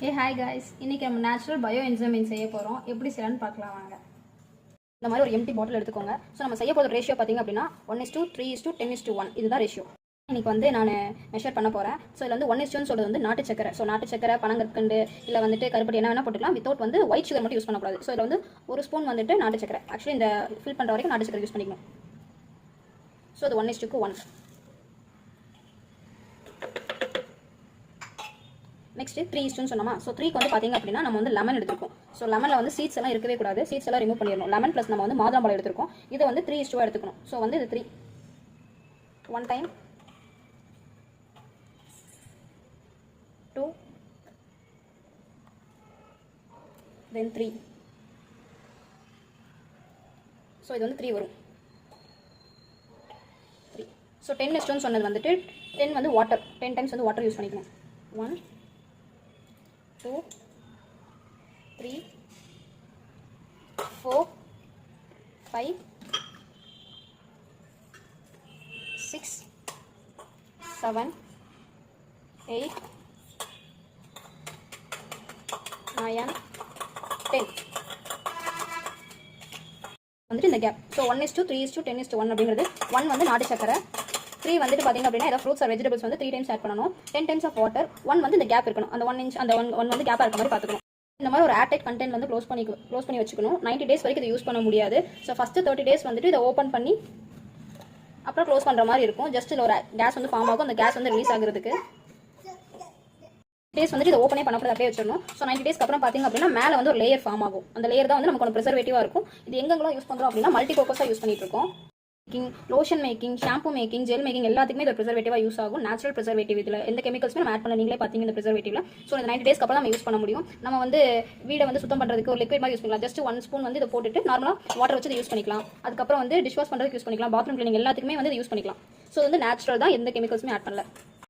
Hi guys, இன்றைக்கி நம்ம natural bio என்சைமின் செய்ய போகிறோம். எப்படி செய்யலான்னு பார்க்கலாம் வாங்க. இந்த மாதிரி ஒரு எம்டி பாட்டில் எடுத்துக்கோங்க. ஸோ நம்ம செய்ய போகிற ரேஷியோ பார்த்திங்க அப்படின்னா 1:3:10:1 இதுதான் ரேஷியோ. இன்றைக்கி வந்து நான் மெஷர் பண்ண போகிறேன். ஸோ இதில் வந்து 1:1 சொல்கிறது வந்து நாட்டு சக்கரை. ஸோ நாட்டு சக்கரை, பனங்கற்கண்டு இல்லை வந்துட்டு கருப்பட்டி என்ன வேணால் போட்டுக்கலாம். வித்தவுட் வந்து ஒயிட் சுகர் மட்டும் யூஸ் பண்ணக்கூடாது. ஸோ இதில் வந்து ஒரு ஸ்பூன் வந்துட்டு நாட்டு சக்கரை. ஆக்சுவலி இந்த ஃபில் பண்ணுற வரைக்கும் நாட்டு சக்கரை யூஸ் பண்ணிக்கணும். ஸோ அது 1:1. நெக்ஸ்ட் 3:1 சொன்னோமா. ஸோ 3க்கு வந்து பார்த்திங்க அப்படின்னா நம்ம வந்து லெமன் எடுத்துருக்கோம். ஸோ லெமனில் வந்து சீட்ஸ் எல்லாம் இருக்கவே கூடாது. சீட்ஸ் எல்லாம் ரிமூவ் பண்ணிடணும். லெமன் ப்ளஸ் நம்ம வந்து மாதுளம்பழம் எடுத்துருக்கோம். இதை வந்து 3:2 எடுத்துக்கணும். ஸோ வந்து இது 3 1 டைம் 2 தென் 3. ஸோ இது வந்து 3 வரும். 3. ஸோ 10:1 சொன்னது வந்துட்டு 10 வந்து வாட்டர். 10 டைம்ஸ் வந்து வாட்டர் யூஸ் பண்ணிக்கணும். 1 2 3 4 5 6 7 8 9 10 வந்துட்டு இந்த கேப். ஸோ 1:3:10:1 அப்படிங்கிறது 1 வந்து நாட்டு சக்கரை, 3 வந்துட்டு பார்த்திங்க அப்படின்னா ஏதாவது ஃப்ரூட்ஸ் ஆர் வெஜிடபிள்ஸ் வந்து 3 டைம்ஸ் ஆட் பண்ணணும். 10 டைம்ஸ் ஆஃப் வாட்டர். 1 வந்து இந்த கேப் இருக்கணும். அந்த 1 இன்ச் அந்த 1 வந்து கேப்பாக இருக்க மாதிரி பார்த்துக்கணும். இந்த மாதிரி ஒரு ஏர்டைட் கண்டெய்னர் வந்து க்ளோஸ் பண்ணி வச்சுக்கணும். 90 டேஸ் வரைக்கும் இதை யூஸ் பண்ண முடியாது. ஸோ ஃபஸ்ட்டு 30 டேஸ் வந்துட்டு இதை ஓப்பன் பண்ணி அப்புறம் க்ளோஸ் பண்ணுற மாதிரி இருக்கும். ஜஸ்ட் இதில் ஒரு கேஸ் வந்து ஃபார்ம் ஆகும். அந்த கேஸ் வந்து ரிலீஸ் ஆகிறதுக்கு டேஸ் வந்துட்டு இதை ஓப்பனே பண்ணக்கூடாது, அப்படியே வச்சிடணும். ஸோ 90 டேஸ்க்கு அப்புறம் பார்த்திங்க அப்படின்னா மேலே வந்து ஒரு லேயர் ஃபார்ம் ஆகும். அந்த லேயர் தான் வந்து நமக்கு ஒரு ப்ரிசர்வேட்டிவாக இருக்கும். இது எங்கெல்லாம் யூஸ் பண்ணுறோம் அப்படின்னா மல்டி பர்பஸாக யூஸ் பண்ணிட்டு இருக்கோம். Lotion making, shampoo making, gel making எல்லாத்துக்குமே இது ப்ரிசர்வேட்டிவாக யூஸ் ஆகும். Natural preservative. இதில் எந்த கெமிக்கல்ஸுமே நம்ம ஆட் பண்ண நீங்களே பார்த்தீங்க இந்த ப்ரிசர்வேட்டிவ்ல. ஸோ இந்த 90 டேஸ்க்கு அப்புறம் நம்ம யூஸ் பண்ண முடியும். நம்ம வந்து வீடை வந்து சுத்தம் பண்ணுறதுக்கு ஒரு லிக்விட் மாதிரி யூஸ் பண்ணலாம். ஜஸ்ட் 1 ஸ்பூன் வந்து இதை போட்டுட்டு நார்மலாக வாட்டர் வச்சு இதை யூஸ் பண்ணிக்கலாம். அதுக்கப்புறம் வந்து டிஷ் வாஷ் பண்ணுறதுக்கு யூஸ் பண்ணிக்கலாம். பாத்ரூம் கிளீனிங் எல்லாத்துக்குமே வந்து இதை யூஸ் பண்ணிக்கலாம். ஸோ வந்து நேச்சுரல் தான், எந்த கெமிக்கல்ஸுமே ஆட் பண்ணல.